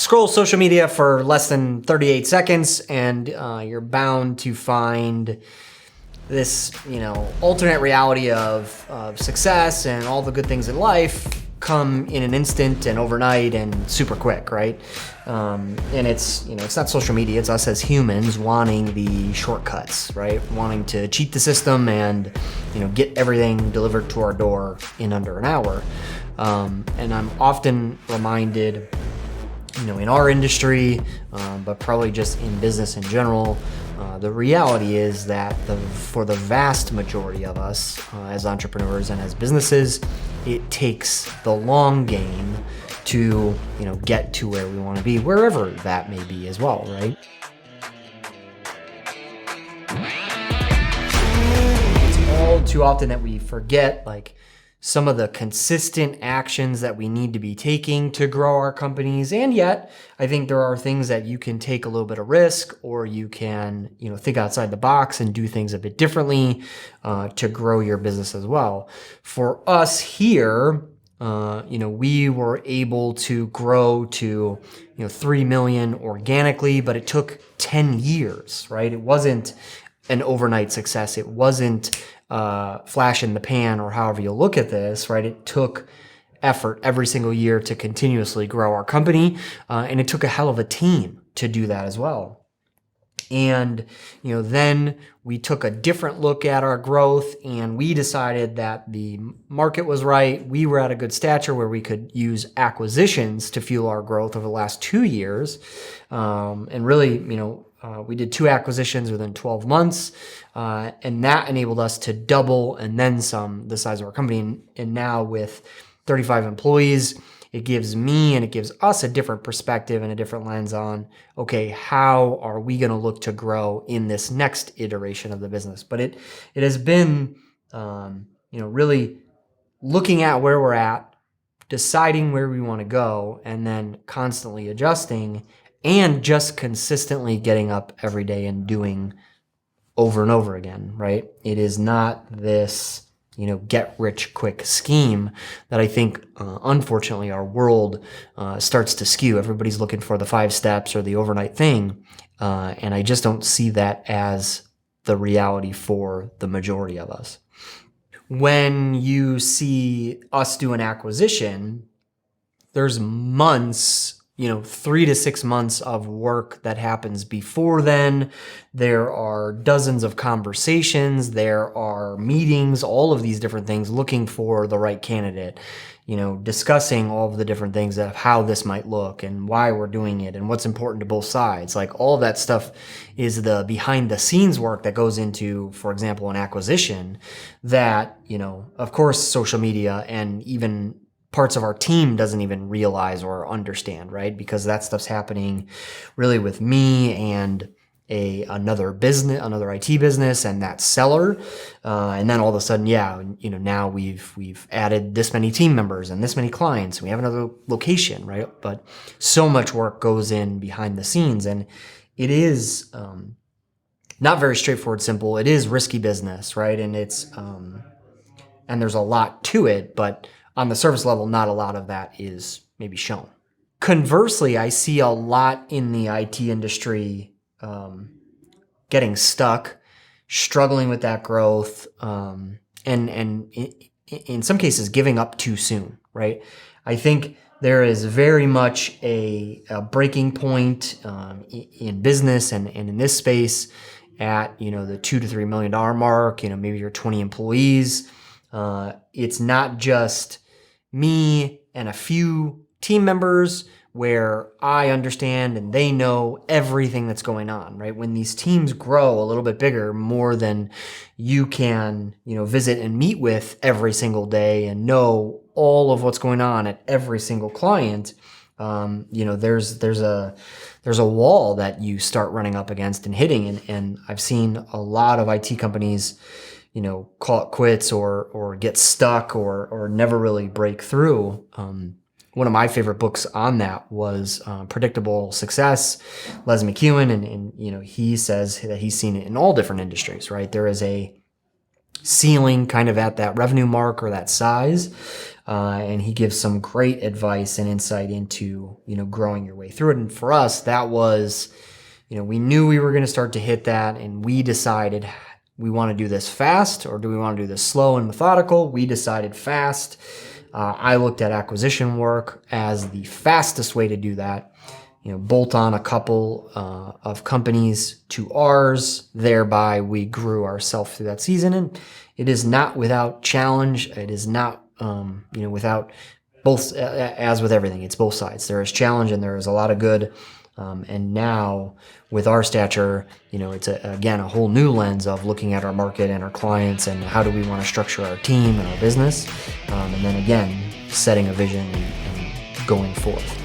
scroll social media for less than 38 seconds and you're bound to find this, alternate reality of success and all the good things in life come in an instant and overnight and super quick, right? And it's not social media, it's us as humans wanting the shortcuts, right? Wanting to cheat the system and, get everything delivered to our door in under an hour. And I'm often reminded, in our industry, but probably just in business in general, the reality is that for the vast majority of us as entrepreneurs and as businesses, it takes the long game to get to where we want to be, wherever that may be as well, right? It's all too often that we forget some of the consistent actions that we need to be taking to grow our companies. And yet, I think there are things that you can take a little bit of risk, or you can, think outside the box and do things a bit differently to grow your business as well. For us here, we were able to grow to, 3 million organically, but it took 10 years, right? It wasn't an overnight success. It wasn't flash in the pan, or however you look at this, right? It took effort every single year to continuously grow our company. And it took a hell of a team to do that as well. And, then we took a different look at our growth, and we decided that the market was right. We were at a good stature where we could use acquisitions to fuel our growth over the last 2 years. And really, we did 2 acquisitions within 12 months, and that enabled us to double and then some the size of our company. And now with 35 employees, it gives me and it gives us a different perspective and a different lens on, okay, how are we going to look to grow in this next iteration of the business? But it has been, really looking at where we're at, deciding where we want to go, and then constantly adjusting, and just consistently getting up every day and doing over and over again, right? It is not this, get rich quick scheme that I think, unfortunately, our world starts to skew. Everybody's looking for the 5 steps or the overnight thing. And I just don't see that as the reality for the majority of us. When you see us do an acquisition, there's months, 3 to 6 months of work that happens before then. There are dozens of conversations. There are meetings, all of these different things, looking for the right candidate, discussing all of the different things of how this might look and why we're doing it and what's important to both sides. All of that stuff is the behind the scenes work that goes into, for example, an acquisition that, of course, social media and even parts of our team doesn't even realize or understand, right? Because that stuff's happening really with me and another IT business and that seller. And then all of a sudden, now we've added this many team members and this many clients, and we have another location, right? But so much work goes in behind the scenes, and it is not very straightforward, simple. It is risky business, right? And it's and there's a lot to it, but on the surface level, not a lot of that is maybe shown. Conversely, I see a lot in the IT industry getting stuck, struggling with that growth, and in some cases giving up too soon, right? I think there is very much a breaking point in business and in this space at the $2 to $3 million mark. Maybe you're 20 employees. It's not just me and a few team members where I understand and they know everything that's going on, right? When these teams grow a little bit bigger, more than you can, visit and meet with every single day and know all of what's going on at every single client, there's a wall that you start running up against and hitting. And I've seen a lot of IT companies call it quits or get stuck or never really break through. One of my favorite books on that was Predictable Success, Les McEwen, and he says that he's seen it in all different industries, right? There is a ceiling kind of at that revenue mark or that size. and he gives some great advice and insight into, growing your way through it. And for us, that was, we knew we were going to start to hit that, and we decided we want to do this fast, or do we want to do this slow and methodical? We decided fast. I looked at acquisition work as the fastest way to do that. Bolt on a couple of companies to ours. Thereby, we grew ourselves through that season. And it is not without challenge. It is not, without both, as with everything, it's both sides. There is challenge and there is a lot of good. And now with our stature, it's again a whole new lens of looking at our market and our clients and how do we want to structure our team and our business. And then again, setting a vision and going forth.